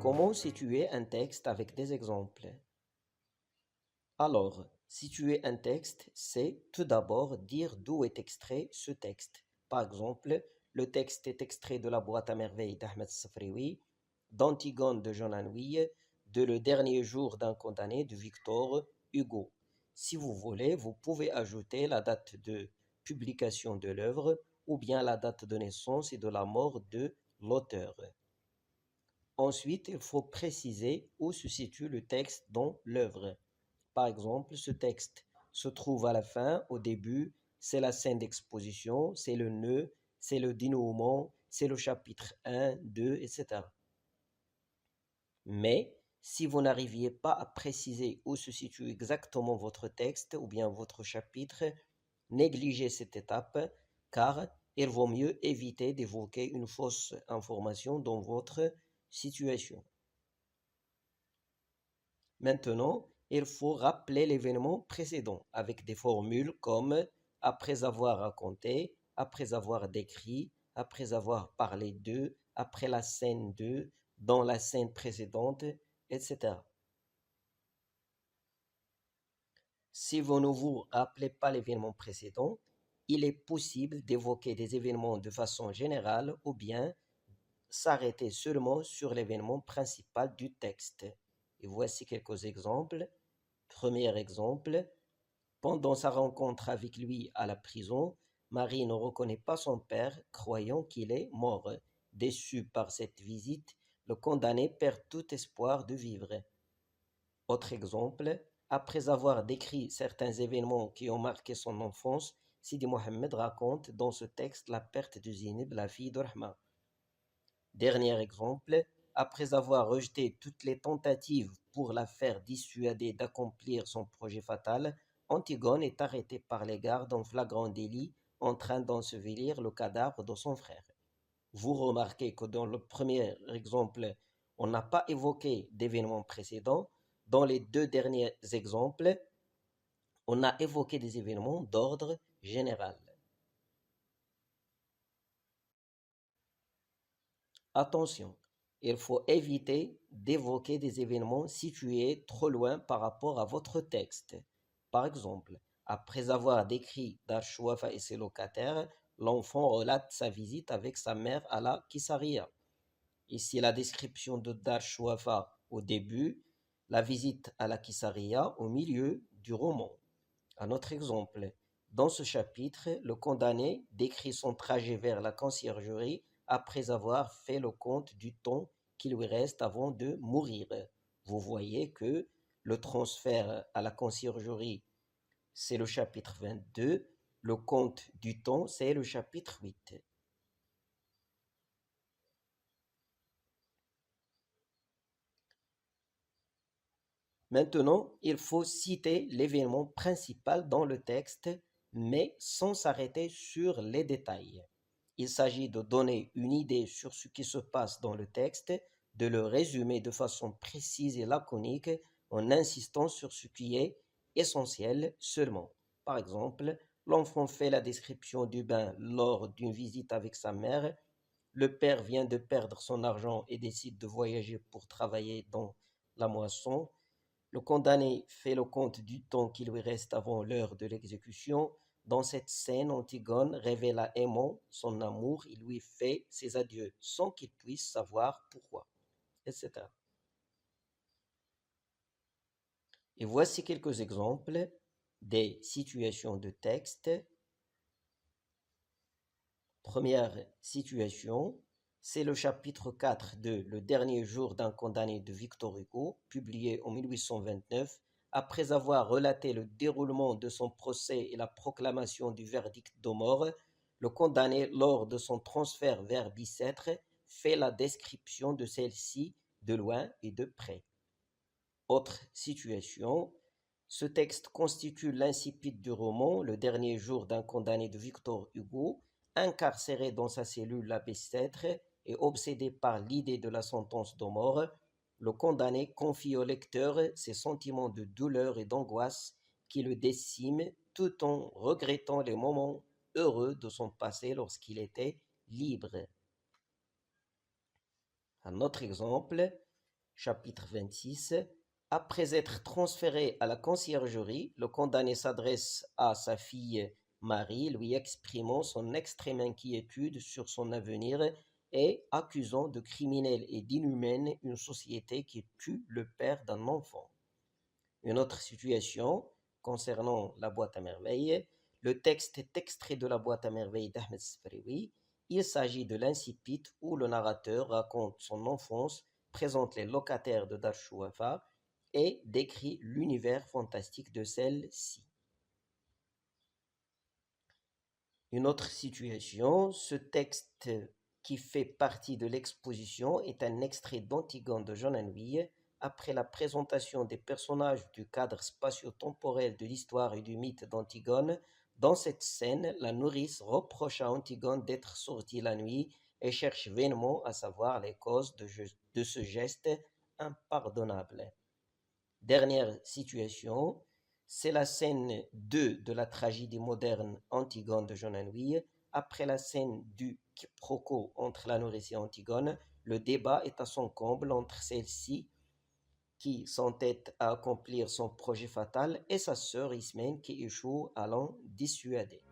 Comment situer un texte avec des exemples? Alors, situer un texte, c'est tout d'abord dire d'où est extrait ce texte. Par exemple, le texte est extrait de La boîte à merveilles d'Ahmed Safrioui, d'Antigone de Jean Anouilh, de Le dernier jour d'un condamné de Victor Hugo. Si vous voulez, vous pouvez ajouter la date de publication de l'œuvre ou bien la date de naissance et de la mort de l'auteur. Ensuite, il faut préciser où se situe le texte dans l'œuvre. Par exemple, ce texte se trouve à la fin, au début, c'est la scène d'exposition, c'est le nœud, c'est le dénouement, c'est le chapitre 1, 2, etc. Mais si vous n'arriviez pas à préciser où se situe exactement votre texte ou bien votre chapitre, négligez cette étape car il vaut mieux éviter d'évoquer une fausse information dans votre situation. Maintenant, il faut rappeler l'événement précédent avec des formules comme après avoir raconté, après avoir décrit, après avoir parlé d'eux, après la scène d'eux, dans la scène précédente, etc. Si vous ne vous rappelez pas l'événement précédent, il est possible d'évoquer des événements de façon générale ou bien s'arrêter seulement sur l'événement principal du texte. Et voici quelques exemples. Premier exemple, pendant sa rencontre avec lui à la prison, Marie ne reconnaît pas son père, croyant qu'il est mort. Déçu par cette visite, le condamné perd tout espoir de vivre. Autre exemple, après avoir décrit certains événements qui ont marqué son enfance, Sidi Mohammed raconte dans ce texte la perte de Zineb, la fille de Rahma. Dernier exemple, après avoir rejeté toutes les tentatives pour la faire dissuader d'accomplir son projet fatal, Antigone est arrêtée par les gardes en flagrant délit en train d'ensevelir le cadavre de son frère. Vous remarquez que dans le premier exemple, on n'a pas évoqué d'événements précédents. Dans les deux derniers exemples, on a évoqué des événements d'ordre général. Attention, il faut éviter d'évoquer des événements situés trop loin par rapport à votre texte. Par exemple, après avoir décrit Dar Shwafa et ses locataires, l'enfant relate sa visite avec sa mère à la Kissaria. Ici, la description de Dar Shwafa au début, la visite à la Kissaria au milieu du roman. Un autre exemple, dans ce chapitre, le condamné décrit son trajet vers la conciergerie après avoir fait le compte du temps qui lui reste avant de mourir. Vous voyez que le transfert à la conciergerie, c'est le chapitre 22, le compte du temps, c'est le chapitre 8. Maintenant, il faut citer l'événement principal dans le texte, mais sans s'arrêter sur les détails. Il s'agit de donner une idée sur ce qui se passe dans le texte, de le résumer de façon précise et laconique en insistant sur ce qui est essentiel seulement. Par exemple, l'enfant fait la description du bain lors d'une visite avec sa mère. Le père vient de perdre son argent et décide de voyager pour travailler dans la moisson. Le condamné fait le compte du temps qui lui reste avant l'heure de l'exécution. Dans cette scène, Antigone révèle à Aimon son amour et lui fait ses adieux sans qu'il puisse savoir pourquoi, etc. Et voici quelques exemples des situations de texte. Première situation, c'est le chapitre 4 de Le dernier jour d'un condamné de Victor Hugo, publié en 1829, après avoir relaté le déroulement de son procès et la proclamation du verdict de mort. Le condamné, lors de son transfert vers Bicêtre, fait la description de celle-ci de loin et de près. Autre situation, ce texte constitue l'incipit du roman Le dernier jour d'un condamné de Victor Hugo, incarcéré dans sa cellule à Bicêtre et obsédé par l'idée de la sentence de mort. Le condamné confie au lecteur ses sentiments de douleur et d'angoisse qui le déciment tout en regrettant les moments heureux de son passé lorsqu'il était libre. Un autre exemple, Chapitre 26. Après être transféré à la conciergerie, le condamné s'adresse à sa fille Marie, lui exprimant son extrême inquiétude sur son avenir et accusant de criminel et d'inhumaine une société qui tue le père d'un enfant. Une autre situation concernant la boîte à merveilles. Le texte est extrait de la boîte à merveilles d'Ahmed Sfrewi. Il s'agit de l'incipit où le narrateur raconte son enfance, présente les locataires de Dar Shouafa et décrit l'univers fantastique de celle-ci. Une autre situation, ce texte qui fait partie de l'exposition est un extrait d'Antigone de John Henry. Après la présentation des personnages du cadre spatio-temporel de l'histoire et du mythe d'Antigone, dans cette scène, la nourrice reproche à Antigone d'être sortie la nuit et cherche vainement à savoir les causes de ce geste impardonnable. Dernière situation, c'est la scène 2 de la tragédie moderne Antigone de John Henry. Après la scène du quiproquo entre la nourrice et Antigone, le débat est à son comble entre celle-ci qui s'entête à accomplir son projet fatal et sa sœur Ismène qui échoue à l'en dissuader.